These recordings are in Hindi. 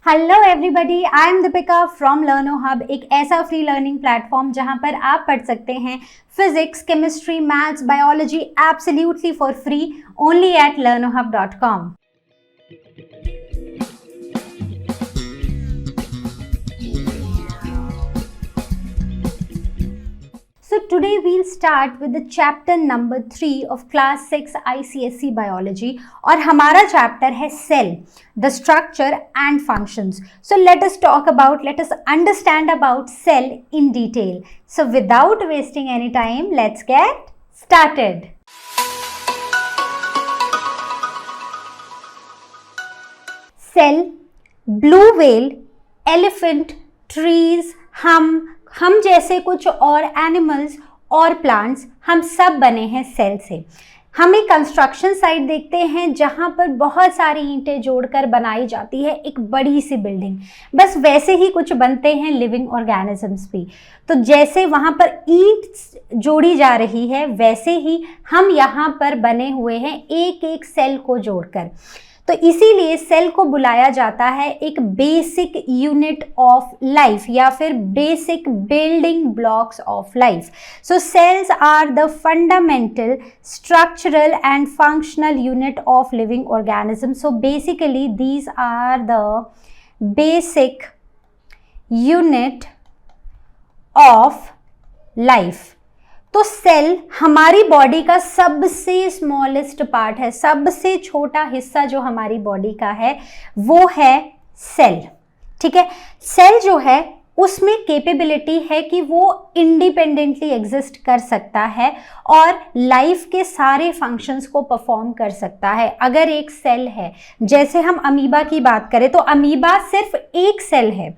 Hello everybody, I am Deepika from लर्नो hub, एक ऐसा फ्री लर्निंग प्लेटफॉर्म जहां पर आप पढ़ सकते हैं physics, chemistry, maths, biology absolutely for free only at learnohub.com। So today we'll start with the chapter number 3 of class 6 ICSE biology और हमारा chapter है cell, the structure and functions. So let us understand about cell in detail. So without wasting any time, let's get started. Cell, blue whale, elephant, trees, हम जैसे कुछ और एनिमल्स और प्लांट्स, हम सब बने हैं सेल से। हम एक कंस्ट्रक्शन साइट देखते हैं जहाँ पर बहुत सारी ईंटें जोड़कर बनाई जाती है एक बड़ी सी बिल्डिंग। बस वैसे ही कुछ बनते हैं लिविंग ऑर्गेनिजम्स भी। तो जैसे वहाँ पर ईंट जोड़ी जा रही है, वैसे ही हम यहाँ पर बने हुए हैं एक एक सेल को जोड़कर। तो इसीलिए सेल को बुलाया जाता है एक बेसिक यूनिट ऑफ लाइफ या फिर basic building blocks of life. So cells are the fundamental structural and functional unit of living organism. So basically these are the basic unit of life. तो सेल हमारी बॉडी का सबसे स्मॉलेस्ट पार्ट है, सबसे छोटा हिस्सा जो हमारी बॉडी का है वो है सेल। ठीक है, सेल जो है उसमें कैपेबिलिटी है कि वो इंडिपेंडेंटली एग्जिस्ट कर सकता है और लाइफ के सारे फंक्शंस को परफॉर्म कर सकता है। अगर एक सेल है, जैसे हम अमीबा की बात करें तो अमीबा सिर्फ एक सेल है।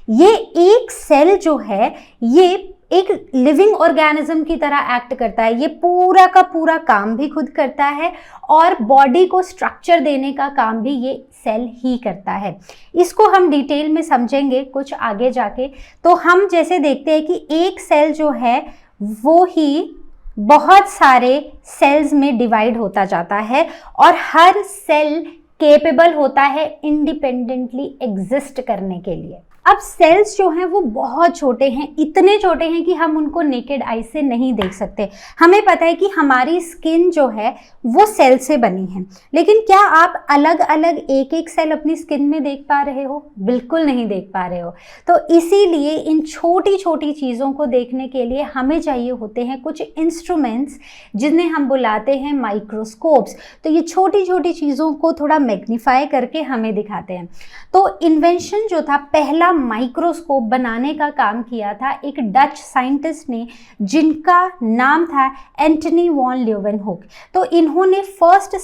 ये एक सेल जो है ये एक लिविंग ऑर्गेनिज्म की तरह एक्ट करता है। ये पूरा का पूरा काम भी खुद करता है और बॉडी को स्ट्रक्चर देने का काम भी ये सेल ही करता है। इसको हम डिटेल में समझेंगे कुछ आगे जाके। तो हम जैसे देखते हैं कि एक सेल जो है वो ही बहुत सारे सेल्स में डिवाइड होता जाता है और हर सेल केपेबल होता है इंडिपेंडेंटली एग्जिस्ट करने के लिए। अब सेल्स जो हैं वो बहुत छोटे हैं, इतने छोटे हैं कि हम उनको नेकेड आई से नहीं देख सकते। हमें पता है कि हमारी स्किन जो है वो सेल से बनी है, लेकिन क्या आप अलग अलग एक एक सेल अपनी स्किन में देख पा रहे हो? बिल्कुल नहीं देख पा रहे हो। तो इसीलिए इन छोटी छोटी चीज़ों को देखने के लिए हमें चाहिए होते हैं कुछ इंस्ट्रूमेंट्स जिन्हें हम बुलाते हैं माइक्रोस्कोप्स। तो ये छोटी छोटी चीज़ों को थोड़ा मैग्नीफाई करके हमें दिखाते हैं। तो इन्वेंशन जो था, पहला माइक्रोस्कोप बनाने का काम किया था एक डच साइंटिस्ट ने जिनका नाम था एंटनी वॉन ल्यूवेनहुक। तो इन्होंने फर्स्ट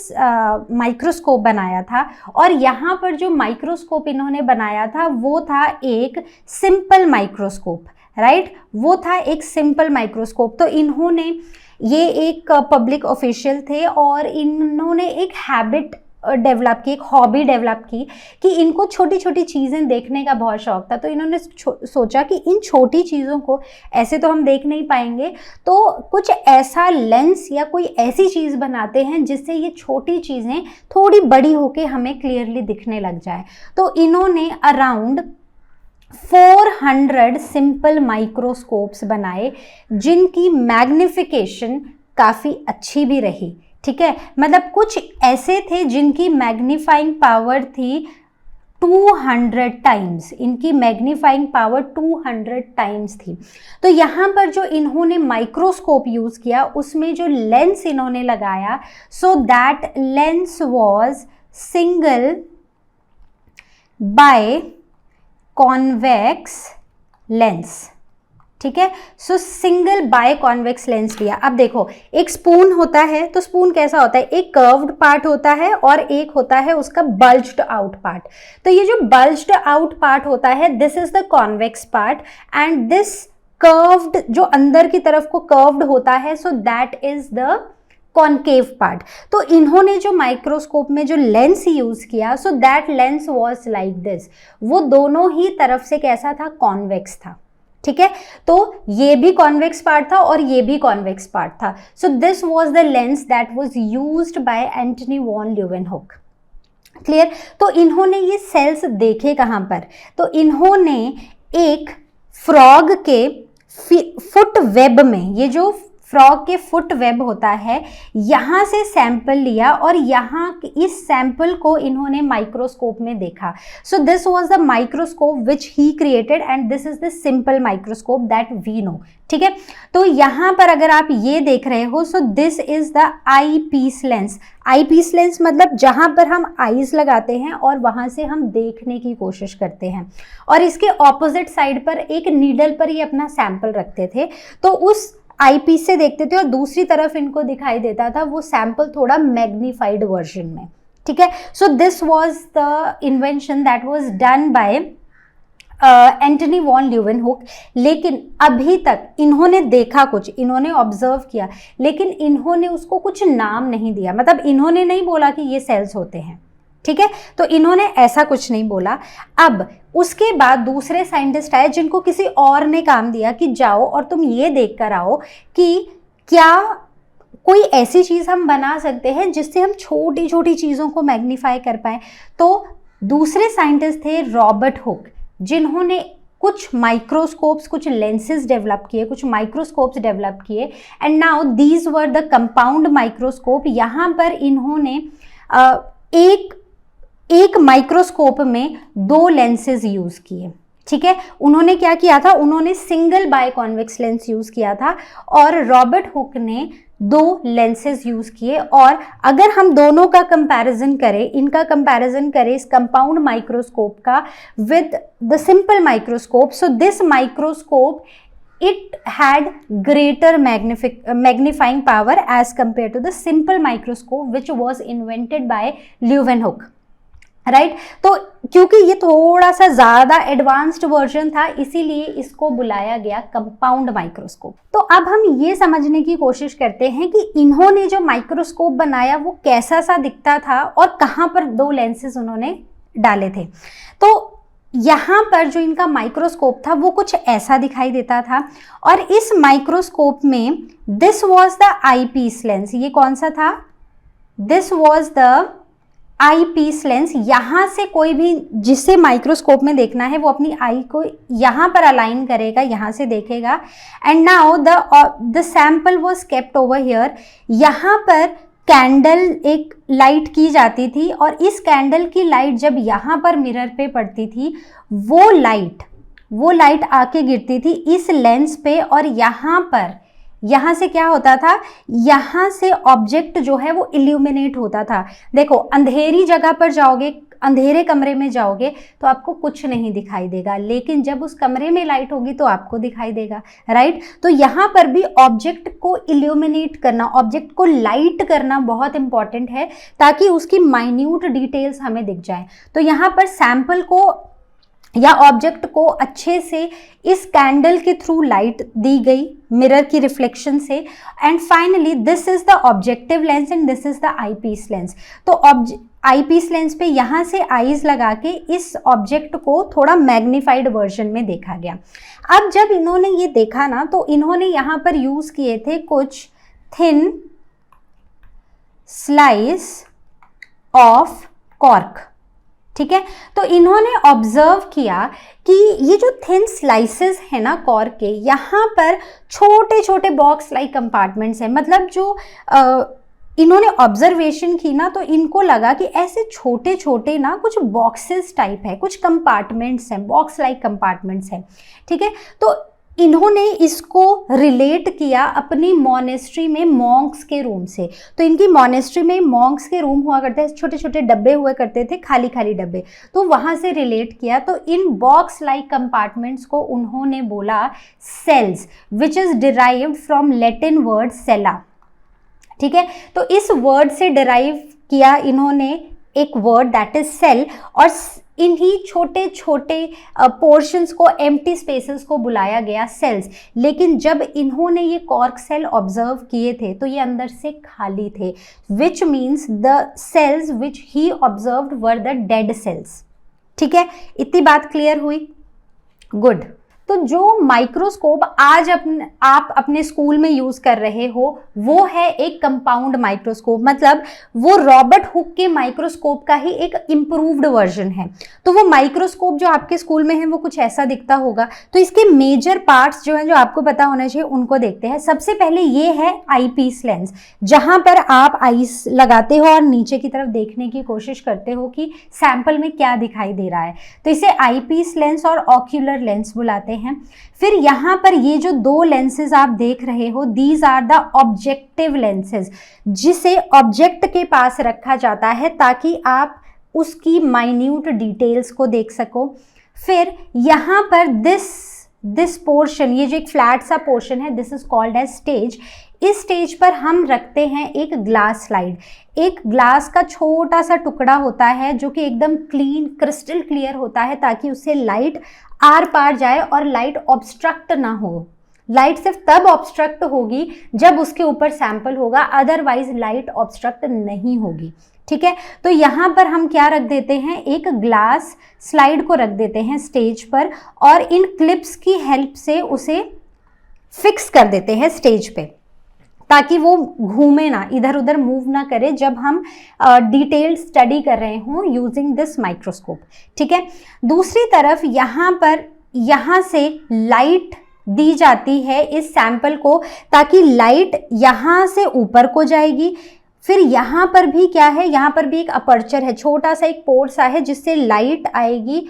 माइक्रोस्कोप बनाया था और यहाँ पर जो माइक्रोस्कोप इन्होंने बनाया था वो था एक सिंपल माइक्रोस्कोप, राइट? वो था एक सिंपल माइक्रोस्कोप। तो इन्होंने, ये एक पब्लिक ऑफिशियल थे और इन्होंने एक हैबिट डेवलप की, एक हॉबी डेवलप की कि इनको छोटी छोटी चीज़ें देखने का बहुत शौक था। तो इन्होंने सोचा कि इन छोटी चीज़ों को ऐसे तो हम देख नहीं पाएंगे, तो कुछ ऐसा लेंस या कोई ऐसी चीज़ बनाते हैं जिससे ये छोटी चीज़ें थोड़ी बड़ी होके हमें क्लियरली दिखने लग जाए। तो इन्होंने अराउंड 400 सिंपल माइक्रोस्कोप्स बनाए जिनकी मैग्निफिकेशन काफ़ी अच्छी भी रही। ठीक है, मतलब कुछ ऐसे थे जिनकी मैग्नीफाइंग पावर थी 200 टाइम्स, इनकी मैग्नीफाइंग पावर 200 टाइम्स थी। तो यहाँ पर जो इन्होंने माइक्रोस्कोप यूज़ किया उसमें जो लेंस इन्होंने लगाया, so that lens was single biconvex lens. ठीक है, so single biconvex lens लिया। अब देखो, एक स्पून होता है, तो स्पून कैसा होता है? एक कर्व्ड पार्ट होता है और एक होता है उसका बल्ज्ड आउट पार्ट। तो ये जो बल्ज्ड आउट पार्ट होता है, this is the convex part and this curved जो अंदर की तरफ को कर्व्ड होता है, so that is the concave part. तो इन्होंने जो माइक्रोस्कोप में जो लेंस यूज किया, सो that lens was like this. वो दोनों ही तरफ से कैसा था? कॉन्वेक्स था। ठीक है, तो ये भी कॉन्वेक्स पार्ट था और ये भी कॉन्वेक्स पार्ट था। So this was the lens that was used by Antony van Leeuwenhoek. Clear. तो इन्होंने ये सेल्स देखे कहाँ पर, तो इन्होंने एक फ्रॉग के फुट वेब में, ये जो फ्रॉग के फुट वेब होता है, यहाँ से सैंपल लिया और यहाँ इस सैंपल को इन्होंने माइक्रोस्कोप में देखा। So this was the microscope which he created and this is the simple microscope that we know. ठीक है, तो यहाँ पर अगर आप ये देख रहे हो, so this is the eyepiece lens. Eyepiece lens मतलब जहाँ पर हम आईज लगाते हैं और वहाँ से हम देखने की कोशिश करते हैं, और इसके ऑपोजिट साइड पर एक नीडल पर ये अपना सैंपल रखते थे, तो उस आई पीस से देखते थे और दूसरी तरफ इनको दिखाई देता था वो सैंपल थोड़ा मैग्नीफाइड वर्जन में। ठीक है, so this was the invention that was done by Antony van Leeuwenhoek. लेकिन अभी तक इन्होंने देखा कुछ, इन्होंने ऑब्जर्व किया, लेकिन इन्होंने उसको कुछ नाम नहीं दिया, मतलब इन्होंने नहीं बोला कि ये सेल्स होते हैं। ठीक है, तो इन्होंने ऐसा कुछ नहीं बोला। अब उसके बाद दूसरे साइंटिस्ट आए जिनको किसी और ने काम दिया कि जाओ और तुम ये देख कर आओ कि क्या कोई ऐसी चीज़ हम बना सकते हैं जिससे हम छोटी छोटी चीज़ों को मैग्नीफाई कर पाए। तो दूसरे साइंटिस्ट थे रॉबर्ट हुक, जिन्होंने कुछ माइक्रोस्कोप्स, कुछ लेंसेज डेवलप किए, कुछ माइक्रोस्कोप्स डेवलप किए, and now these were the compound microscope. यहाँ पर इन्होंने एक माइक्रोस्कोप में 2 लेंसेज यूज़ किए। ठीक है, उन्होंने क्या किया था, उन्होंने सिंगल बायकॉन्वेक्स लेंस यूज़ किया था और रॉबर्ट हुक ने 2 लेंसेज यूज़ किए। और अगर हम दोनों का कंपैरिजन करें, इनका कंपैरिजन करें इस कंपाउंड माइक्रोस्कोप का with the simple microscope, so this microscope it had greater magnifying power as compared to the simple microscope which was invented by Leeuwenhoek, right. तो क्योंकि ये थोड़ा सा ज़्यादा एडवांस्ड वर्जन था, इसीलिए इसको बुलाया गया कंपाउंड माइक्रोस्कोप। तो अब हम ये समझने की कोशिश करते हैं कि इन्होंने जो माइक्रोस्कोप बनाया वो कैसा सा दिखता था और कहाँ पर 2 लेंसेज उन्होंने डाले थे। तो यहाँ पर जो इनका माइक्रोस्कोप था वो कुछ ऐसा दिखाई देता था, और इस माइक्रोस्कोप में this was the eyepiece lens. ये कौन सा था, this was the eyepiece lens. यहाँ से कोई भी जिसे माइक्रोस्कोप में देखना है वो अपनी आई को यहाँ पर अलाइन करेगा, यहाँ से देखेगा, and now the sample was kept over here. यहाँ पर कैंडल एक लाइट की जाती थी और इस कैंडल की लाइट जब यहाँ पर मिरर पे पड़ती थी वो लाइट आके गिरती थी इस लेंस पे, और यहाँ से क्या होता था, यहाँ से ऑब्जेक्ट जो है वो इल्यूमिनेट होता था। देखो, अंधेरी जगह पर जाओगे, अंधेरे कमरे में जाओगे तो आपको कुछ नहीं दिखाई देगा, लेकिन जब उस कमरे में लाइट होगी तो आपको दिखाई देगा, राइट। तो यहाँ पर भी ऑब्जेक्ट को इल्यूमिनेट करना, ऑब्जेक्ट को लाइट करना बहुत इंपॉर्टेंट है ताकि उसकी माइन्यूट डिटेल्स हमें दिख जाए। तो यहाँ पर सैंपल को या ऑब्जेक्ट को अच्छे से इस कैंडल के थ्रू लाइट दी गई मिरर की रिफ्लेक्शन से, and finally this is the objective lens and this is the eyepiece lens. तो आई पीस लेंस पे यहाँ से आईज लगा के इस ऑब्जेक्ट को थोड़ा मैग्नीफाइड वर्जन में देखा गया। अब जब इन्होंने ये देखा ना, तो इन्होंने यहाँ पर यूज किए थे कुछ थिन स्लाइस ऑफ कॉर्क। ठीक है, तो इन्होंने ऑब्जर्व किया कि ये जो थिन स्लाइसेस है ना कॉर्क के, यहाँ पर छोटे छोटे बॉक्स लाइक कंपार्टमेंट्स हैं। मतलब जो इन्होंने ऑब्जर्वेशन की ना, तो इनको लगा कि ऐसे छोटे छोटे ना कुछ बॉक्सेस टाइप है, कुछ कंपार्टमेंट्स हैं, बॉक्स लाइक कंपार्टमेंट्स हैं। ठीक है, तो इन्होंने इसको रिलेट किया अपनी मॉनेस्ट्री में मॉन्क्स के रूम से। तो इनकी मॉनेस्ट्री में मॉन्क्स के रूम हुआ करते थे, छोटे छोटे डब्बे हुआ करते थे, खाली खाली डब्बे, तो वहाँ से रिलेट किया। तो इन बॉक्स लाइक कंपार्टमेंट्स को उन्होंने बोला cells, which is derived from Latin word cella. ठीक है, तो इस वर्ड से डिराइव किया इन्होंने एक वर्ड दैट इज सेल, और इन्हीं छोटे छोटे पोर्शंस को, एम्प्टी स्पेसेस को बुलाया गया सेल्स। लेकिन जब इन्होंने ये कॉर्क सेल ऑब्जर्व किए थे तो ये अंदर से खाली थे, which means the cells which he observed were the dead cells. ठीक है, इतनी बात क्लियर हुई, गुड। तो जो माइक्रोस्कोप आज आप अपने स्कूल में यूज कर रहे हो वो है एक कंपाउंड माइक्रोस्कोप, मतलब वो रॉबर्ट हुक के माइक्रोस्कोप का ही एक इम्प्रूव्ड वर्जन है। तो वो माइक्रोस्कोप जो आपके स्कूल में है वो कुछ ऐसा दिखता होगा। तो इसके मेजर पार्ट्स जो हैं जो आपको पता होना चाहिए उनको देखते हैं। सबसे पहले ये है आईपीस लेंस, जहां पर आप आईस लगाते हो और नीचे की तरफ देखने की कोशिश करते हो कि सैंपल में क्या दिखाई दे रहा है। तो इसे आईपीस लेंस और ऑक्यूलर लेंस बुलाते हैं। फिर यहाँ पर ये जो दो लेंसेज आप देख रहे हो, these are the objective lenses, जिसे ऑब्जेक्ट के पास रखा जाता है ताकि आप उसकी माइन्यूट डिटेल्स को देख सको। फिर यहाँ पर दिस पोर्शन, ये जो एक फ्लैट सा पोर्शन है, this is called as stage. इस स्टेज पर हम रखते हैं एक ग्लास स्लाइड। एक ग्लास का छोटा सा टुकड़ा होता है जो कि एकदम क्लीन, क्रिस्टल क्लियर होता है ताकि उससे लाइट आर पार जाए और लाइट ऑब्स्ट्रक्ट ना हो। लाइट सिर्फ तब ऑब्स्ट्रक्ट होगी जब उसके ऊपर सैंपल होगा, अदरवाइज लाइट ऑब्स्ट्रक्ट नहीं होगी। ठीक है, तो यहाँ पर हम क्या रख देते हैं, एक ग्लास स्लाइड को रख देते हैं स्टेज पर और इन क्लिप्स की हेल्प से उसे फिक्स कर देते हैं स्टेज पे ताकि वो घूमे ना, इधर उधर मूव ना करे जब हम डिटेल्ड स्टडी कर रहे हों यूजिंग दिस माइक्रोस्कोप। ठीक है, दूसरी तरफ यहाँ से लाइट दी जाती है इस सैंपल को ताकि लाइट यहाँ से ऊपर को जाएगी। फिर यहाँ पर भी क्या है, यहाँ पर भी एक अपर्चर है, छोटा सा एक पोर सा है जिससे लाइट आएगी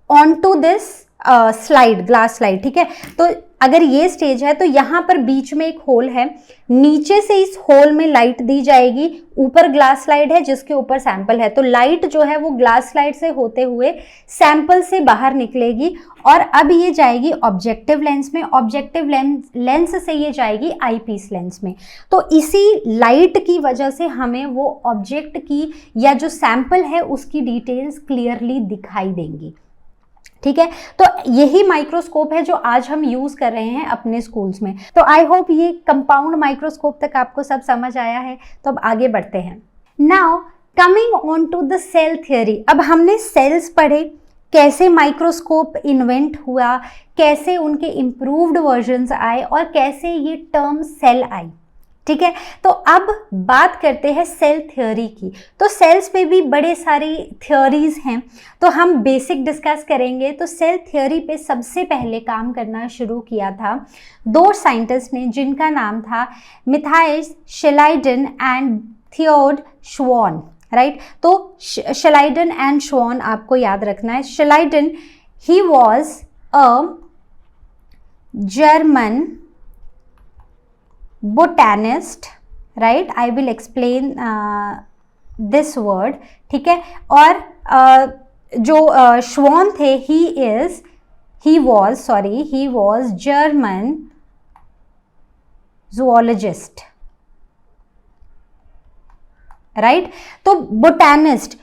on to this slide, glass slide. ठीक है, तो अगर ये स्टेज है तो यहाँ पर बीच में एक होल है, नीचे से इस होल में लाइट दी जाएगी, ऊपर ग्लास स्लाइड है जिसके ऊपर सैंपल है। तो लाइट जो है वो ग्लास स्लाइड से होते हुए सैंपल से बाहर निकलेगी और अब ये जाएगी ऑब्जेक्टिव लेंस में, ऑब्जेक्टिव लेंस से ये जाएगी आईपीस लेंस में। तो इसी लाइट की वजह से हमें वो ऑब्जेक्ट की या जो सैंपल है उसकी डिटेल्स क्लियरली दिखाई देंगी। ठीक है, तो यही माइक्रोस्कोप है जो आज हम यूज कर रहे हैं अपने स्कूल्स में। तो आई होप ये कंपाउंड माइक्रोस्कोप तक आपको सब समझ आया है। तो अब आगे बढ़ते हैं। Now coming on to the cell theory. अब हमने सेल्स पढ़े, कैसे माइक्रोस्कोप इन्वेंट हुआ, कैसे उनके इम्प्रूव्ड वर्जन्स आए और कैसे ये टर्म सेल आई। ठीक है, तो अब बात करते हैं सेल थ्योरी की। तो सेल्स पे भी बड़े सारी थ्योरीज हैं, तो हम बेसिक डिस्कस करेंगे। तो सेल थ्योरी पे सबसे पहले काम करना शुरू किया था दो साइंटिस्ट ने जिनका नाम था मिथाइल शेलाइडन एंड थियोड श्वान। राइट, तो शेलाइडन एंड श्वान आपको याद रखना है। Schleiden, he was a German botanist, right? I will explain this word. ठीक है, और जो श्वान थे, he was German zoologist, right? तो बोटानिस्ट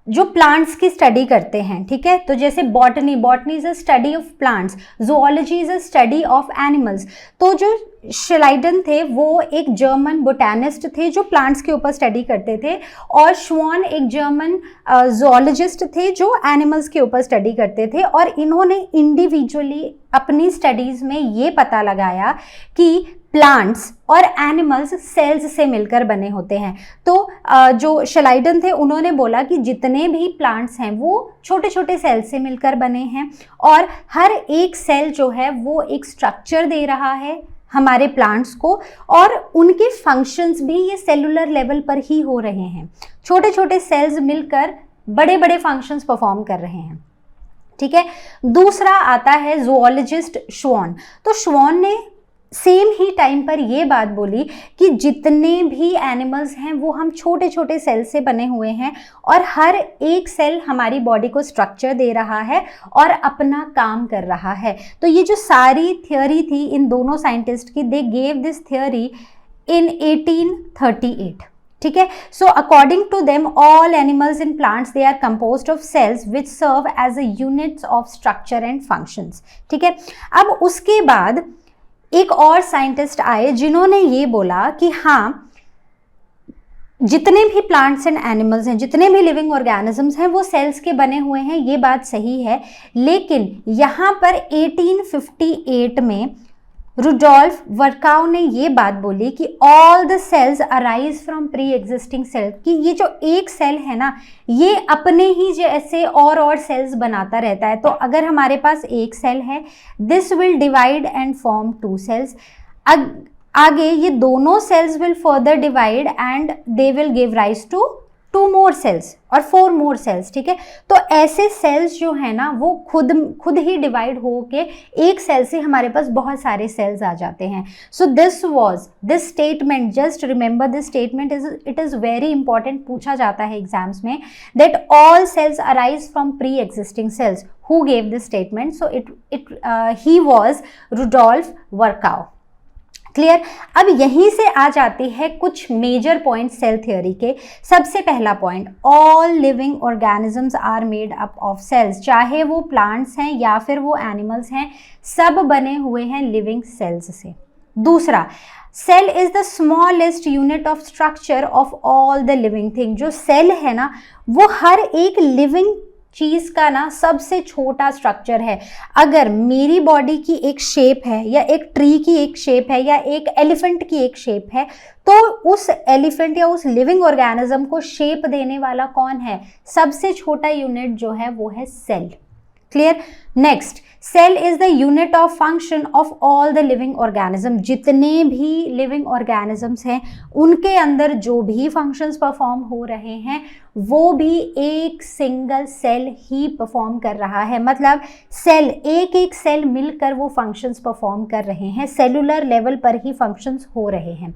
जो प्लांट्स की स्टडी करते हैं। ठीक है, तो जैसे botany is a study of plants, zoology is a study of animals. तो जो शेलाइडन थे वो एक जर्मन बोटानिस्ट थे जो प्लांट्स के ऊपर स्टडी करते थे, और श्वान एक जर्मन जूलॉजिस्ट थे जो एनिमल्स के ऊपर स्टडी करते थे। और इन्होंने इंडिविजुअली अपनी स्टडीज में ये पता लगाया कि प्लांट्स और एनिमल्स सेल्स से मिलकर बने होते हैं। तो जो शेलाइडन थे उन्होंने बोला कि जितने भी प्लांट्स हैं वो छोटे छोटे सेल से मिलकर बने हैं और हर एक सेल जो है वो एक स्ट्रक्चर दे रहा है हमारे प्लांट्स को, और उनके फंक्शंस भी ये सेलुलर लेवल पर ही हो रहे हैं। छोटे छोटे सेल्स मिलकर बड़े बड़े फंक्शंस परफॉर्म कर रहे हैं। ठीक है, दूसरा आता है जूलॉजिस्ट श्वान। तो श्वान ने सेम ही टाइम पर ये बात बोली कि जितने भी एनिमल्स हैं वो हम छोटे छोटे सेल से बने हुए हैं और हर एक सेल हमारी बॉडी को स्ट्रक्चर दे रहा है और अपना काम कर रहा है। तो ये जो सारी थ्योरी थी इन दोनों साइंटिस्ट की, they gave this theory in 1838। ठीक है, so according to them all animals in plants they are composed of cells which serve as a units of structure and functions. ठीक है, अब उसके बाद एक और साइंटिस्ट आए जिन्होंने ये बोला कि हाँ, जितने भी प्लांट्स एंड एनिमल्स हैं, जितने भी लिविंग ऑर्गेनिजम्स हैं, वो सेल्स के बने हुए हैं, ये बात सही है। लेकिन यहाँ पर 1858 में रुडोल्फ वर्काउ ने ये बात बोली कि all the cells arise from pre existing cell, कि ये जो एक सेल है ना, ये अपने ही जैसे और सेल्स बनाता रहता है। तो अगर हमारे पास एक सेल है, this will divide and form two cells. आगे ये दोनों cells will further divide and they will give rise to 2 more cells और 4 more cells, ठीक है। तो ऐसे सेल्स जो है ना, वो खुद ही डिवाइड हो के एक सेल से हमारे पास बहुत सारे सेल्स आ जाते हैं। So this statement, just remember this statement, it is very important, पूछा जाता है एग्जाम्स में, that all cells arise from pre existing cells. Who gave this statement? So he was Rudolf Virchow. Clear. अब यहीं से आ जाती है कुछ मेजर पॉइंट सेल थ्योरी के। सबसे पहला point, all living organisms are made up of cells. चाहे वो प्लांट्स हैं या फिर वो एनिमल्स हैं, सब बने हुए हैं लिविंग सेल्स से। दूसरा, cell is the smallest unit of structure of all the living thing. जो सेल है ना, वो हर एक लिविंग चीज का ना सबसे छोटा स्ट्रक्चर है। अगर मेरी बॉडी की एक शेप है, या एक ट्री की एक शेप है, या एक एलिफेंट की एक शेप है, तो उस एलिफेंट या उस लिविंग ऑर्गेनिज्म को शेप देने वाला कौन है? सबसे छोटा यूनिट जो है वो है cell. Clear. Next, cell is the unit of function of all the living organism. जितने भी लिविंग ऑर्गेनिजम्स हैं, उनके अंदर जो भी फंक्शंस परफॉर्म हो रहे हैं, वो भी एक सिंगल सेल ही परफॉर्म कर रहा है। मतलब सेल, एक सेल मिलकर वो फंक्शंस परफॉर्म कर रहे हैं, सेलुलर लेवल पर ही फंक्शंस हो रहे हैं।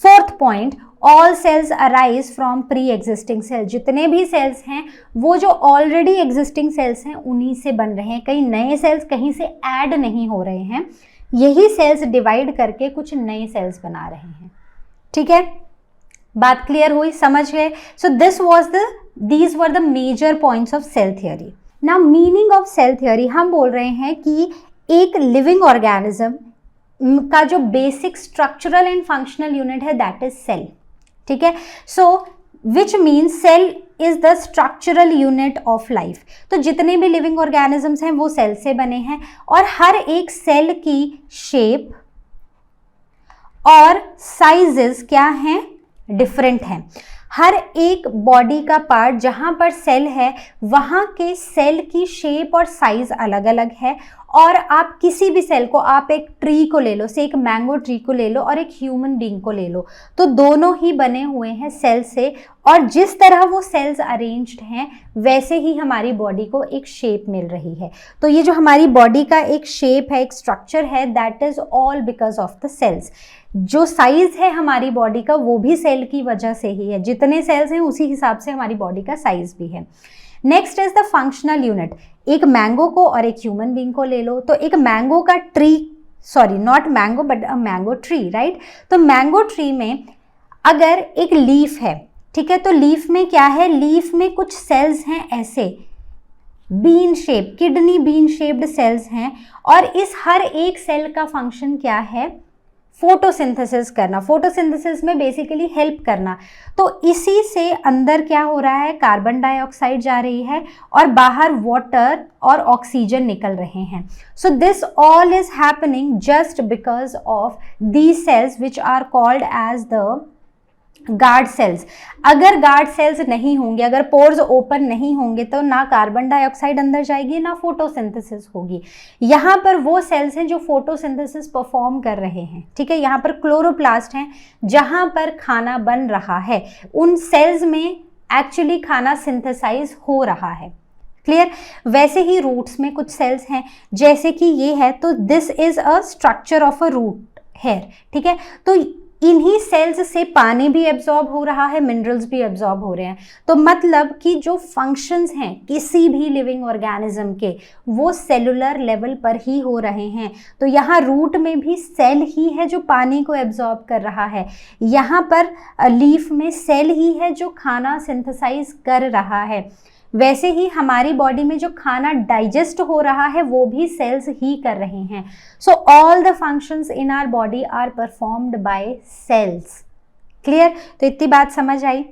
Fourth point, all cells arise from pre existing cell. जितने भी सेल्स हैं, वो जो ऑलरेडी एग्जिस्टिंग सेल्स हैं, उन्हीं से बन रहे हैं। कई नए सेल्स कहीं से ऐड नहीं हो रहे हैं, यही सेल्स डिवाइड करके कुछ नए सेल्स बना रहे हैं। ठीक है, बात क्लियर हुई, समझ गए? So these were the major points of cell theory. Now meaning of cell theory, हम बोल रहे हैं कि एक लिविंग ऑर्गेनिज्म का जो basic structural and functional unit है, दैट इज सेल। ठीक है, so which means cell is the structural unit of life. तो जितने भी लिविंग ऑर्गेनिजम्स हैं, वो सेल से बने हैं, और हर एक सेल की शेप और साइजेस क्या हैं? डिफरेंट हैं। हर एक बॉडी का पार्ट जहाँ पर सेल है, वहाँ के सेल की शेप और साइज अलग अलग है। और आप किसी भी सेल को, आप एक ट्री को ले लो, से एक मैंगो ट्री को ले लो और एक ह्यूमन बीइंग को ले लो, तो दोनों ही बने हुए हैं सेल से। और जिस तरह वो सेल्स अरेंज्ड हैं, वैसे ही हमारी बॉडी को एक शेप मिल रही है। तो ये जो हमारी बॉडी का एक शेप है, एक स्ट्रक्चर है, that is all because of the cells. जो साइज है हमारी बॉडी का, वो भी सेल की वजह से ही है। जितने सेल्स हैं, उसी हिसाब से हमारी बॉडी का साइज भी है। Next is the functional unit. एक मैंगो को और एक ह्यूमन बीइंग को ले लो, तो एक मैंगो का tree, sorry not mango but a mango tree, right? तो मैंगो ट्री में अगर एक लीफ है, ठीक है, तो लीफ में क्या है? लीफ में कुछ सेल्स हैं ऐसे bean shape, kidney bean shaped cells हैं। और इस हर एक सेल का फंक्शन क्या है? फोटोसिंथेसिस करना। फोटोसिंथेसिस में बेसिकली हेल्प करना। तो इसी से अंदर क्या हो रहा है? कार्बन डाइऑक्साइड जा रही है और बाहर वाटर और ऑक्सीजन निकल रहे हैं। So this all is happening just because of these cells which are called as the guard cells. अगर गार्ड सेल्स नहीं होंगे, अगर पोर्स ओपन नहीं होंगे, तो ना कार्बन डाइऑक्साइड अंदर जाएगी, ना फोटोसिंथेसिस होगी। यहाँ पर वो सेल्स हैं जो फोटोसिंथेसिस परफॉर्म कर रहे हैं। ठीक है, यहाँ पर क्लोरोप्लास्ट हैं जहाँ पर खाना बन रहा है। उन सेल्स में एक्चुअली खाना सिंथेसाइज हो रहा है। क्लियर? वैसे ही रूट्स में कुछ सेल्स हैं, जैसे कि ये है, तो this is a structure of a root hair. ठीक है, तो इन्हीं सेल्स से पानी भी एब्जॉर्ब हो रहा है, मिनरल्स भी एब्जॉर्ब हो रहे हैं। तो मतलब कि जो फंक्शंस हैं किसी भी लिविंग ऑर्गेनिज्म के, वो सेलुलर लेवल पर ही हो रहे हैं। तो यहाँ रूट में भी सेल ही है जो पानी को एब्जॉर्ब कर रहा है। यहाँ पर लीफ में सेल ही है जो खाना सिंथेसाइज कर रहा है। वैसे ही हमारी बॉडी में जो खाना डाइजेस्ट हो रहा है, वो भी सेल्स ही कर रहे हैं। So all the functions in our body are performed by cells. Clear? तो इतनी बात समझ आई।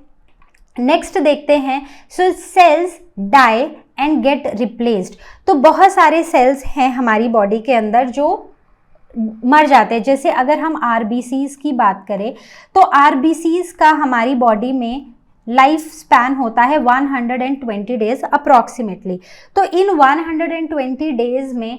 नेक्स्ट देखते हैं, so cells die and get replaced. तो बहुत सारे सेल्स हैं हमारी बॉडी के अंदर जो मर जाते हैं। जैसे अगर हम आरबीसीज की बात करें तो आरबीसीज का हमारी बॉडी में लाइफ स्पैन होता है 120 डेज अप्रॉक्सीमेटली। तो इन 120 डेज में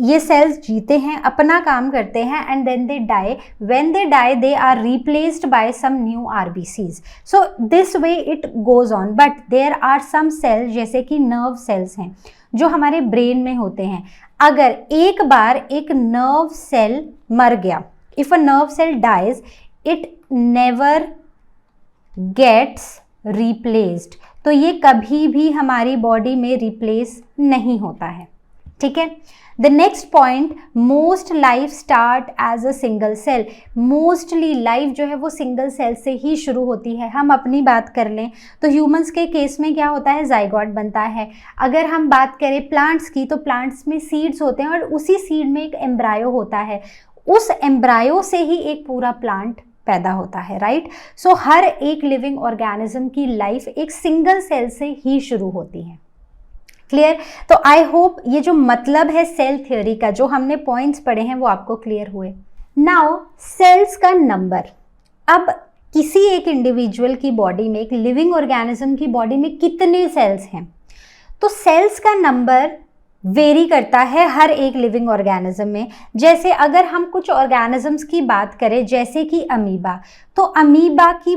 ये सेल्स जीते हैं, अपना काम करते हैं, and then they die. When they die they are replaced by some new RBCs. So this way it goes on. But there are some cells जैसे कि नर्व सेल्स हैं जो हमारे ब्रेन में होते हैं। अगर एक बार एक नर्व सेल मर गया, if a nerve cell dies, it never gets replaced. तो ये कभी भी हमारी बॉडी में रिप्लेस नहीं होता है, ठीक है। The next point, most life start as a single cell. Mostly life जो है वो सिंगल सेल से ही शुरू होती है। हम अपनी बात कर लें तो ह्यूमंस के केस में क्या होता है, जाइगोट बनता है। अगर हम बात करें प्लांट्स की तो प्लांट्स में सीड्स होते हैं और उसी सीड में एक एम्ब्रायो होता है। उस एम्ब्रायो से ही एक पूरा प्लांट पैदा होता है, राइट। सो हर एक लिविंग ऑर्गेनिज्म की लाइफ एक सिंगल सेल से ही शुरू होती है। क्लियर? तो आई होप ये जो मतलब है सेल थ्योरी का, जो हमने पॉइंट्स पढ़े हैं वो आपको क्लियर हुए। नाउ सेल्स का नंबर। अब किसी एक इंडिविजुअल की बॉडी में, एक लिविंग ऑर्गेनिज्म की बॉडी में कितने सेल्स हैं? तो सेल्स का नंबर वेरी करता है हर एक लिविंग ऑर्गेनिज्म में। जैसे अगर हम कुछ ऑर्गेनिजम्स की बात करें जैसे कि अमीबा, तो अमीबा की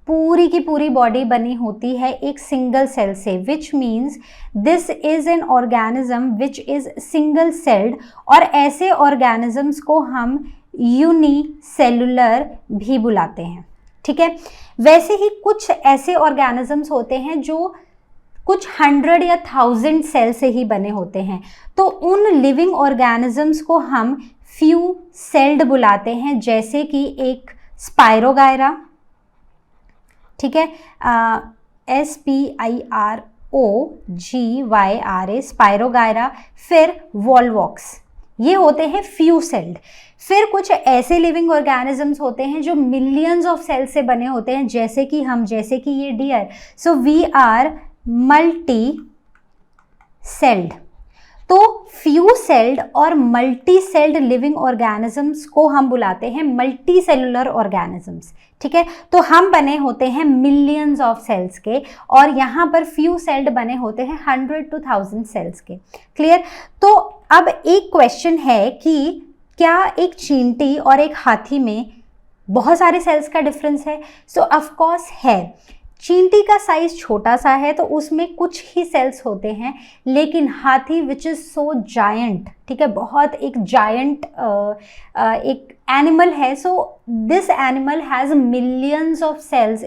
पूरी बॉडी बनी होती है एक सिंगल सेल से, which means this is an organism which is single celled. और ऐसे ऑर्गेनिजम्स को हम यूनिसेलुलर भी बुलाते हैं, ठीक है। वैसे ही कुछ ऐसे ऑर्गेनिजम्स होते हैं जो कुछ 100 या 1000 सेल से ही बने होते हैं। तो उन लिविंग ऑर्गेनिजम्स को हम फ्यू सेल्ड बुलाते हैं, जैसे कि एक स्पायरोगायरा, ठीक है, SPIROGYRA स्पायरोगायरा, फिर वॉल्वॉक्स, ये होते हैं फ्यू सेल्ड। फिर कुछ ऐसे लिविंग ऑर्गेनिजम्स होते हैं जो मिलियंस ऑफ सेल से बने होते हैं, जैसे कि हम, जैसे कि ये deer. So we are multi celled. तो फ्यू सेल्ड और मल्टी सेल्ड लिविंग ऑर्गेनिजम्स को हम बुलाते हैं मल्टी सेलुलर ऑर्गेनिजम्स, ठीक है। तो हम बने होते हैं मिलियंस ऑफ सेल्स के, और यहाँ पर फ्यू सेल्ड बने होते हैं 100 to 1000 सेल्स के। क्लियर? तो अब एक क्वेश्चन है कि क्या एक चींटी और एक हाथी में बहुत सारे सेल्स का डिफरेंस है? सो ऑफ कोर्स है। चींटी का साइज छोटा सा है तो उसमें कुछ ही सेल्स होते हैं, लेकिन हाथी विच इज़ सो जायंट, ठीक है, बहुत एक जायंट एक एनिमल है। So this animal has millions of cells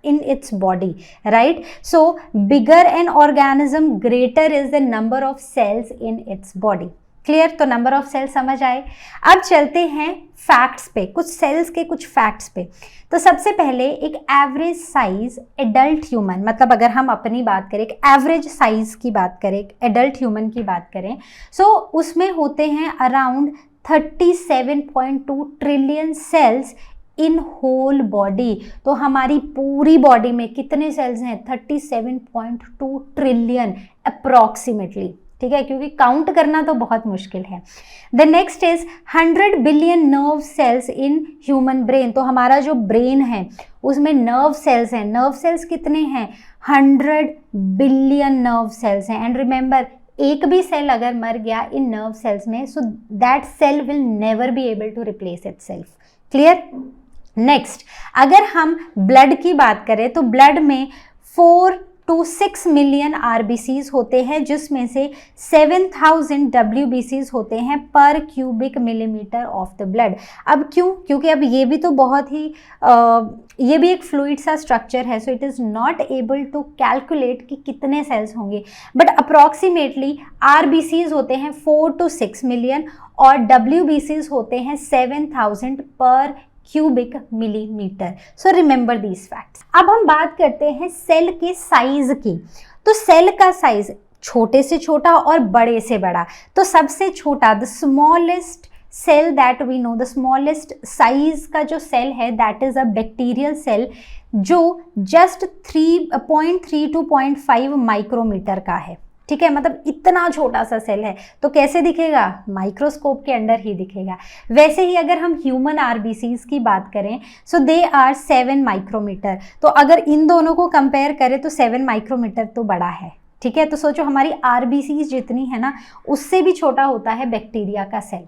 in its body, right? So bigger an organism, greater is the number of cells in its body. Clear? तो नंबर ऑफ सेल्स समझ आए। अब चलते हैं फैक्ट्स पे, कुछ सेल्स के कुछ फैक्ट्स पे। तो सबसे पहले एक एवरेज साइज एडल्ट ह्यूमन, मतलब अगर हम अपनी बात करें, एक एवरेज साइज की बात करें, एक एडल्ट ह्यूमन की बात करें, सो उसमें होते हैं around 37.2 trillion cells in whole body. तो हमारी पूरी बॉडी में कितने सेल्स हैं? 37.2 ट्रिलियन अप्रॉक्सीमेटली, ठीक है, क्योंकि काउंट करना तो बहुत मुश्किल है। The next is 100 billion nerve cells in human brain. तो हमारा जो ब्रेन है उसमें नर्व सेल्स हैं। नर्व सेल्स कितने हैं? 100 बिलियन नर्व सेल्स हैं। एंड रिमेंबर, एक भी सेल अगर मर गया इन नर्व सेल्स में, so that cell will never be able to replace itself. Clear? Next, अगर हम ब्लड की बात करें तो ब्लड में 4 to 6 मिलियन आरबीसीज होते हैं, जिसमें से 7000 डब्ल्यूबीसीज होते हैं पर cubic millimetre of the blood. अब क्यों? क्योंकि अब ये भी तो बहुत ही ये भी एक फ्लूइड सा स्ट्रक्चर है, so it is not able to calculate कि कितने सेल्स होंगे, बट अप्रॉक्सीमेटली आरबीसीज होते हैं 4 to 6 मिलियन और डब्ल्यूबीसीज होते हैं 7000 पर cubic millimetre. So remember these facts. अब हम बात करते हैं सेल के साइज की। तो सेल का साइज छोटे से छोटा और बड़े से बड़ा। तो सबसे छोटा, the smallest cell that we know, the smallest size का जो सेल है that is a bacterial cell, जो जस्ट 3.3 to 0.5 माइक्रोमीटर का है। ठीक है, मतलब इतना छोटा सा सेल है। तो कैसे दिखेगा? माइक्रोस्कोप के अंडर ही दिखेगा। वैसे ही अगर हम ह्यूमन आरबीसीज की बात करें, सो दे आर 7 माइक्रोमीटर। तो अगर इन दोनों को कंपेयर करें तो 7 माइक्रोमीटर तो बड़ा है। ठीक है, तो सोचो हमारी आरबीसीज जितनी है ना, उससे भी छोटा होता है बैक्टीरिया का cell.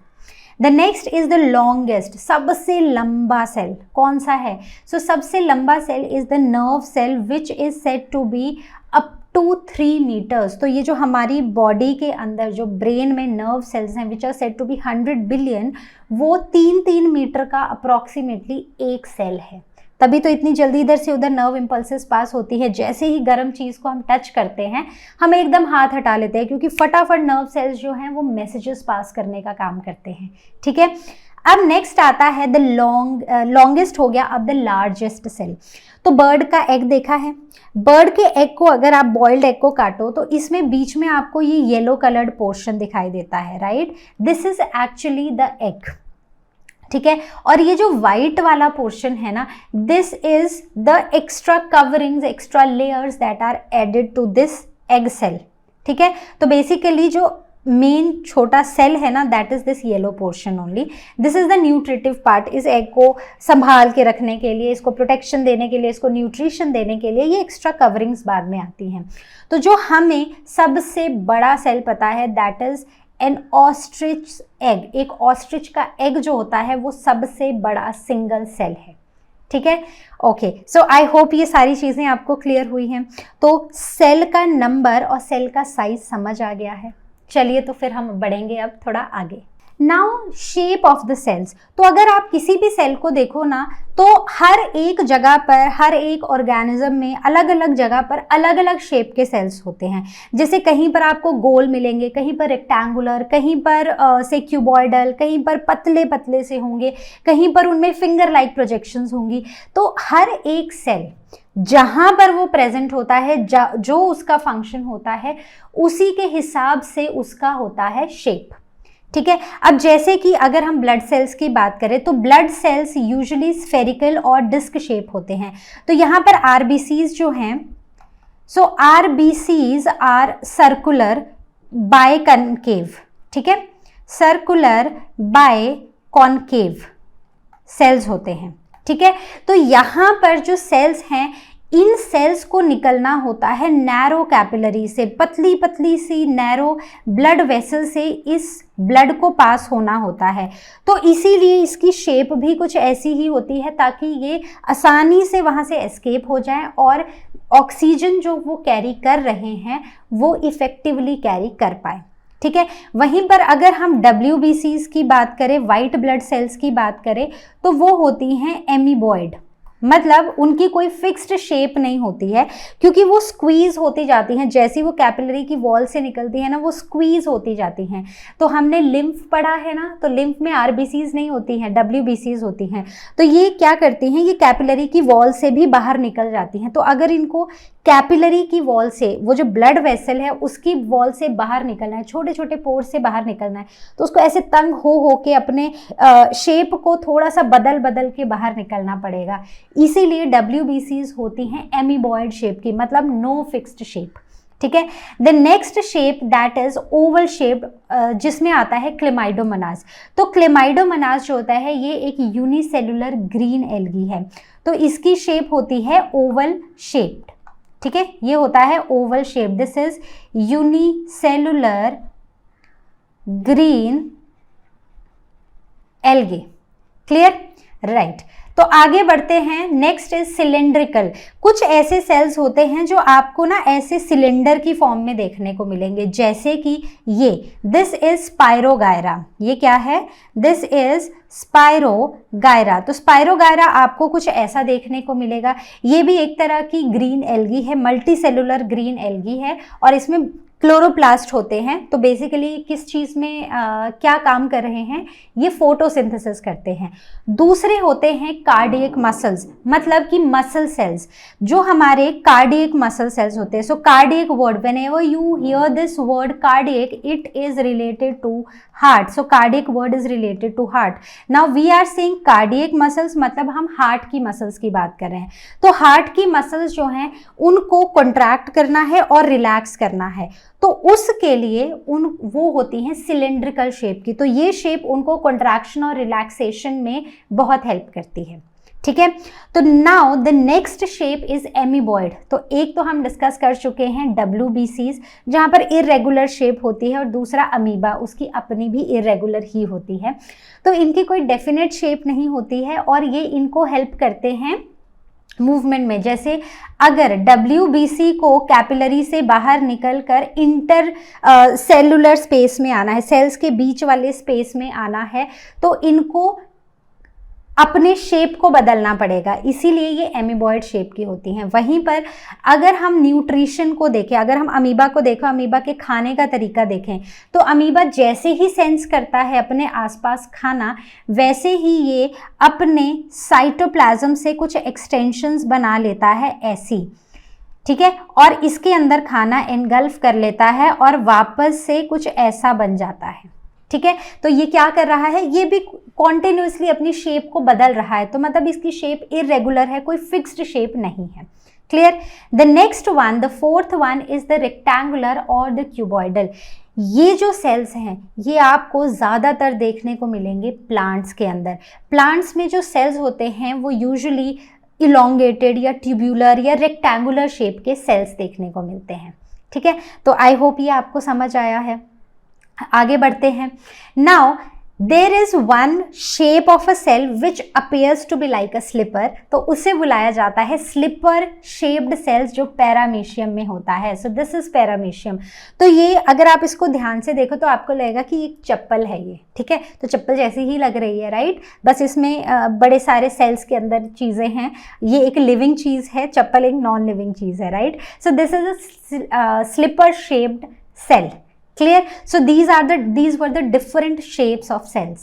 The next is the longest, सबसे लंबा सेल कौन सा है? सो सबसे लंबा cell is the nerve cell which is said to be up to 3 meters. तो ये जो हमारी बॉडी के अंदर जो ब्रेन में नर्व सेल्स हैं which are said to be 100 billion, वो 3 मीटर का अप्रॉक्सीमेटली एक सेल है। तभी तो इतनी जल्दी इधर से उधर नर्व इम्पल्सेस पास होती है। जैसे ही गर्म चीज़ को हम टच करते हैं हम एकदम हाथ हटा लेते हैं, क्योंकि फटाफट नर्व सेल्स जो हैं वो मैसेजेस पास करने का काम करते हैं। ठीक है, अब नेक्स्ट आता है द लॉन्गेस्ट हो गया, अब द लार्जेस्ट सेल। तो बर्ड का एग देखा है, बर्ड के एग को अगर आप बॉइल्ड एग को काटो तो इसमें बीच में आपको ये येलो कलर्ड पोर्शन दिखाई देता है, right? This is actually the egg. ठीक है, और ये जो वाइट वाला पोर्शन है ना, this is the extra coverings, extra layers that are added to this egg cell. ठीक है, तो बेसिकली जो मेन छोटा सेल है ना, that is this yellow portion only. This is the nutritive part. इस एग को संभाल के रखने के लिए, इसको प्रोटेक्शन देने के लिए, इसको न्यूट्रिशन देने के लिए ये एक्स्ट्रा कवरिंग्स बाद में आती हैं। तो जो हमें सबसे बड़ा सेल पता है that is an ostrich egg. एक ऑस्ट्रिच का एग जो होता है वो सबसे बड़ा सिंगल सेल है। ठीक है, ओके, सो आई होप ये सारी चीज़ें आपको क्लियर हुई हैं। तो सेल का नंबर और सेल का साइज समझ आ गया है। चलिए तो फिर हम बढ़ेंगे अब थोड़ा आगे। Now shape of the cells. तो अगर आप किसी भी सेल को देखो ना, तो हर एक जगह पर, हर एक ऑर्गेनिज्म में अलग अलग जगह पर अलग अलग शेप के सेल्स होते हैं। जैसे कहीं पर आपको गोल मिलेंगे, कहीं पर रेक्टेंगुलर, कहीं पर से क्यूबॉइडल, कहीं पर पतले पतले से होंगे, कहीं पर उनमें फिंगर लाइक प्रोजेक्शंस होंगी। तो हर एक सेल जहां पर वो प्रेजेंट होता है, जो उसका फंक्शन होता है, उसी के हिसाब से उसका होता है शेप। ठीक है, अब जैसे कि अगर हम ब्लड सेल्स की बात करें तो ब्लड सेल्स यूजुअली स्फेरिकल और डिस्क शेप होते हैं। तो यहाँ पर आरबीसीज जो हैं, so RBCs are circular biconcave. ठीक है, सर्कुलर बाय कॉनकेव सेल्स होते हैं। ठीक है, तो यहाँ पर जो सेल्स हैं, इन सेल्स को निकलना होता है नैरो कैपिलरी से, पतली पतली सी नैरो ब्लड वेसल से इस ब्लड को पास होना होता है। तो इसीलिए इसकी शेप भी कुछ ऐसी ही होती है ताकि ये आसानी से वहाँ से एस्केप हो जाए और ऑक्सीजन जो वो कैरी कर रहे हैं वो इफ़ेक्टिवली कैरी कर पाए। ठीक है, वहीं पर अगर हम WBCs की बात करें, वाइट ब्लड सेल्स की बात करें, तो वो होती हैं एमीबॉइड। मतलब उनकी कोई फिक्स्ड शेप नहीं होती है, क्योंकि वो स्क्वीज होती जाती हैं। जैसी वो कैपिलरी की वॉल से निकलती है ना, वो स्क्वीज होती जाती हैं। तो हमने लिम्फ पढ़ा है ना, तो लिम्फ में आरबीसीज नहीं होती हैं, WBCs होती हैं। तो ये क्या करती हैं, ये कैपिलरी की वॉल से भी बाहर निकल जाती हैं। तो अगर इनको कैपिलरी की वॉल से, वो जो ब्लड वेसल है उसकी वॉल से बाहर निकलना है, छोटे छोटे पोर से बाहर निकलना है, तो उसको ऐसे तंग हो के अपने शेप को थोड़ा सा बदल बदल के बाहर निकलना पड़ेगा। इसीलिए WBCs होती हैं एमीबॉइड शेप की, मतलब नो फिक्स्ड शेप। ठीक है, the next shape that is Oval shape, जिसमें आता है क्लेमाइडोमोनास। तो क्लेमाइडोमोनास जो होता है ये एक यूनिसेलुलर ग्रीन एल्गी है। तो इसकी शेप होती है ओवल शेप्ड। ठीक है, ये होता है Oval shape. This is unicellular green algae. Clear, right. तो आगे बढ़ते हैं। Next is cylindrical. कुछ ऐसे सेल्स होते हैं जो आपको ना ऐसे सिलेंडर की फॉर्म में देखने को मिलेंगे, जैसे कि ये, दिस इज स्पाइरोगायरा। ये क्या है, दिस इज स्पाइरोगायरा। तो स्पाइरोगायरा आपको कुछ ऐसा देखने को मिलेगा। ये भी एक तरह की ग्रीन एल्गी है, मल्टी सेलुलर ग्रीन एल्गी है, और इसमें क्लोरोप्लास्ट होते हैं। तो बेसिकली किस चीज़ में क्या काम कर रहे हैं, ये फोटोसिंथेसिस करते हैं। दूसरे होते हैं कार्डियक मसल्स, मतलब कि मसल सेल्स, जो हमारे कार्डियक मसल सेल्स होते हैं। So cardiac word, whenever you hear this word cardiac, it is related to heart. So cardiac word is related to heart. Now we are saying cardiac muscles, मतलब हम हार्ट की मसल्स की बात कर रहे हैं। तो हार्ट की मसल्स जो हैं उनको कॉन्ट्रैक्ट करना है और रिलैक्स करना है, तो उसके लिए वो होती हैं सिलेंड्रिकल शेप की। तो ये शेप उनको कॉन्ट्रैक्शन और रिलैक्सेशन में बहुत हेल्प करती है, ठीक है। तो now the next shape is amoeboid. तो एक तो हम डिस्कस कर चुके हैं WBCs, जहां पर इरेगुलर शेप होती है, और दूसरा अमीबा, उसकी अपनी भी इरेगुलर ही होती है। तो इनकी कोई डेफिनेट शेप नहीं होती है और ये इनको हेल्प करते हैं मूवमेंट में। जैसे अगर WBC को कैपिलरी से बाहर निकलकर इंटर सेलुलर स्पेस में आना है, सेल्स के बीच वाले स्पेस में आना है, तो इनको अपने शेप को बदलना पड़ेगा, इसीलिए ये एमीबॉइड शेप की होती हैं। वहीं पर अगर हम न्यूट्रिशन को देखें, अगर हम अमीबा को देखें, अमीबा के खाने का तरीका देखें, तो अमीबा जैसे ही सेंस करता है अपने आसपास खाना, वैसे ही ये अपने साइटोप्लाज्म से कुछ एक्सटेंशंस बना लेता है ऐसी, ठीक है, और इसके अंदर खाना एनगल्फ कर लेता है और वापस से कुछ ऐसा बन जाता है, ठीक है। तो ये क्या कर रहा है, ये भी कॉन्टिन्यूसली अपनी शेप को बदल रहा है, तो मतलब इसकी शेप इरेगुलर है, कोई फिक्स्ड शेप नहीं है। Clear. The next one, the fourth one is the rectangular और द क्यूबॉइडल। ये जो सेल्स हैं ये आपको ज़्यादातर देखने को मिलेंगे प्लांट्स के अंदर। प्लांट्स में जो सेल्स होते हैं वो यूजुअली इलोंगेटेड या ट्यूब्यूलर या रेक्टेंगुलर शेप के सेल्स देखने को मिलते हैं, ठीक है। तो आई होप ये आपको समझ आया है। आगे बढ़ते हैं। Now there is one shape of a cell which appears to be like a slipper, तो उसे बुलाया जाता है स्लिपर शेप्ड सेल्स, जो पैरामीशियम में होता है। So this is paramecium. तो ये अगर आप इसको ध्यान से देखो तो आपको लगेगा कि एक चप्पल है ये, ठीक है। तो चप्पल जैसी ही लग रही है, राइट। बस इसमें बड़े सारे सेल्स के अंदर चीज़ें हैं। ये एक लिविंग चीज़ है, चप्पल एक नॉन लिविंग चीज़ है, right. So this is a slipper shaped cell. Clear? So these were the different shapes of cells.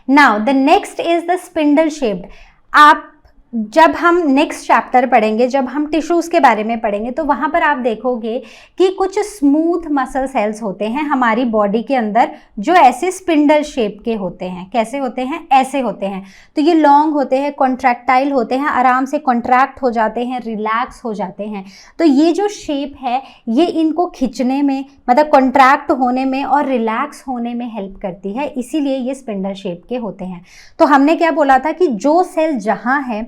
Now the next is the spindle shaped. आप जब हम नेक्स्ट चैप्टर पढ़ेंगे, जब हम टिश्यूज़ के बारे में पढ़ेंगे, तो वहाँ पर आप देखोगे कि कुछ स्मूथ मसल सेल्स होते हैं हमारी बॉडी के अंदर, जो ऐसे स्पिंडल शेप के होते हैं। कैसे होते हैं? ऐसे होते हैं। तो ये लॉन्ग होते हैं, कॉन्ट्रैक्टाइल होते हैं, आराम से कॉन्ट्रैक्ट हो जाते हैं, रिलैक्स हो जाते हैं। तो ये जो शेप है ये इनको खींचने में, मतलब कॉन्ट्रैक्ट होने में और रिलैक्स होने में हेल्प करती है, इसीलिए ये स्पिंडल शेप के होते हैं। तो हमने क्या बोला था कि जो सेल जहाँ है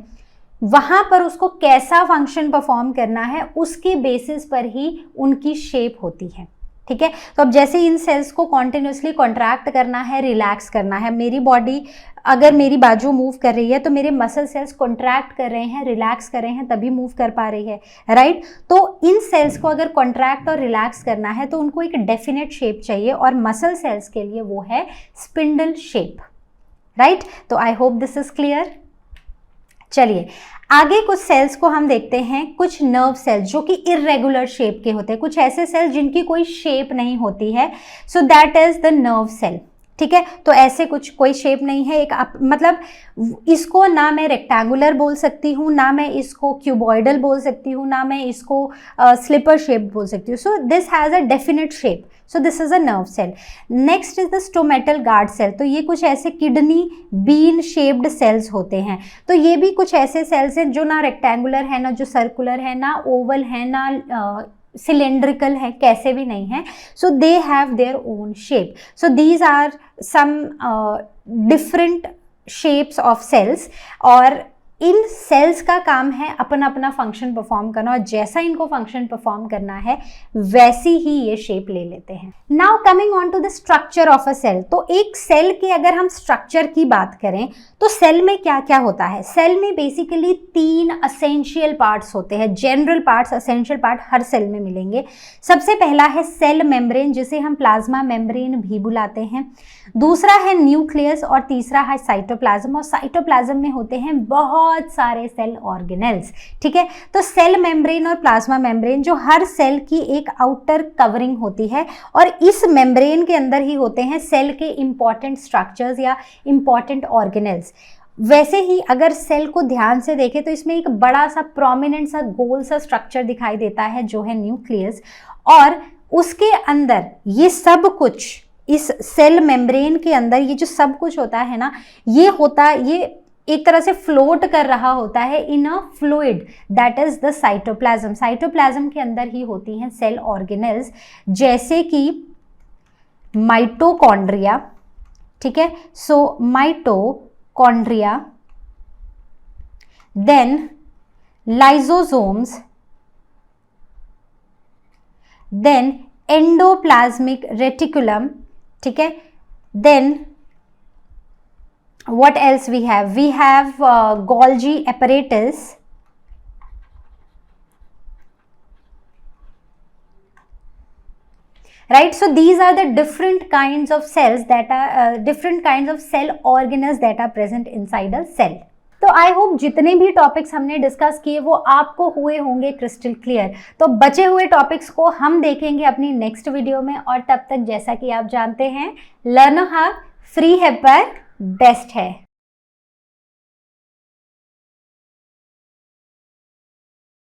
वहाँ पर उसको कैसा फंक्शन परफॉर्म करना है, उसके बेसिस पर ही उनकी शेप होती है, ठीक है। तो अब जैसे इन सेल्स को कॉन्टिन्यूसली कॉन्ट्रैक्ट करना है, रिलैक्स करना है, मेरी बॉडी अगर मेरी बाजू मूव कर रही है तो मेरे मसल सेल्स कॉन्ट्रैक्ट कर रहे हैं, रिलैक्स कर रहे हैं, तभी मूव कर पा रही है, राइट। तो इन सेल्स को अगर कॉन्ट्रैक्ट और रिलैक्स करना है तो उनको एक डेफिनेट शेप चाहिए, और मसल सेल्स के लिए वो है स्पिंडल शेप, राइट। तो I hope this is clear. चलिए आगे कुछ सेल्स को हम देखते हैं, कुछ नर्व सेल्स जो कि इरेगुलर शेप के होते हैं, कुछ ऐसे सेल्स जिनकी कोई शेप नहीं होती है। So that is the nerve cell, ठीक है। तो ऐसे कुछ कोई शेप नहीं है, एक मतलब इसको ना मैं रेक्टेंगुलर बोल सकती हूँ, ना मैं इसको क्यूबॉइडल बोल सकती हूँ, ना मैं इसको स्लिपर शेप बोल सकती हूँ। So this has a definite shape, so this is a nerve cell. Next is the stomatal guard cell. तो ये कुछ ऐसे किडनी बीन शेप्ड सेल्स होते हैं। तो ये भी कुछ ऐसे सेल्स हैं जो ना रेक्टेंगुलर है, ना जो सर्कुलर है, ना ओवल है, ना सिलेंड्रिकल है, कैसे भी नहीं है। So they have their own shape. So these are some different shapes of cells, और इन सेल्स का काम है अपना अपना फंक्शन परफॉर्म करना, और जैसा इनको फंक्शन परफॉर्म करना है वैसी ही ये शेप ले लेते हैं। Now coming on to the structure of a cell. तो एक सेल के अगर हम स्ट्रक्चर की बात करें तो सेल में क्या क्या होता है? सेल में बेसिकली 3 असेंशियल पार्ट्स होते हैं, जनरल पार्ट्स, असेंशियल पार्ट हर सेल में मिलेंगे। सबसे पहला है सेल मेम्ब्रेन, जिसे हम प्लाज्मा मेम्ब्रेन भी बुलाते हैं। दूसरा है न्यूक्लियस, और तीसरा है साइटोप्लाज्म। और साइटोप्लाज्म में होते हैं बहुत बहुत सारे सेल ऑर्गेनेल्स, ठीक है। तो सेल मेम्ब्रेन और प्लाज्मा मेम्ब्रेन जो हर सेल की एक आउटर कवरिंग होती है, और इस मेम्ब्रेन के अंदर ही होते हैं सेल के इंपॉर्टेंट स्ट्रक्चर्स या इंपॉर्टेंट ऑर्गेनेल्स। वैसे ही अगर सेल को ध्यान से देखें तो इसमें एक बड़ा सा प्रोमिनेंट सा गोल सा स्ट्रक्चर दिखाई देता है जो है न्यूक्लियस, और उसके अंदर ये सब कुछ, इस सेल मेम्ब्रेन के अंदर ये जो सब कुछ होता है ना, ये एक तरह से फ्लोट कर रहा होता है in a fluid that is the cytoplasm. Cytoplasm के अंदर ही होती हैं सेल ऑर्गेनेल्स, जैसे कि माइटोकॉन्ड्रिया, ठीक है। So mitochondria, then lysosomes, then endoplasmic reticulum, ठीक है। Then what else we have? We have Golgi apparatus, right? So these are the different kinds of cells that are different kinds of cell organelles that are present inside a cell. तो आई होप जितने भी टॉपिक्स हमने डिस्कस किए वो आपको हुए होंगे क्रिस्टल क्लियर। तो बचे हुए टॉपिक्स को हम देखेंगे अपनी नेक्स्ट वीडियो में, और तब तक जैसा कि आप जानते हैं, लर्न हब फ्री है पर बेस्ट है।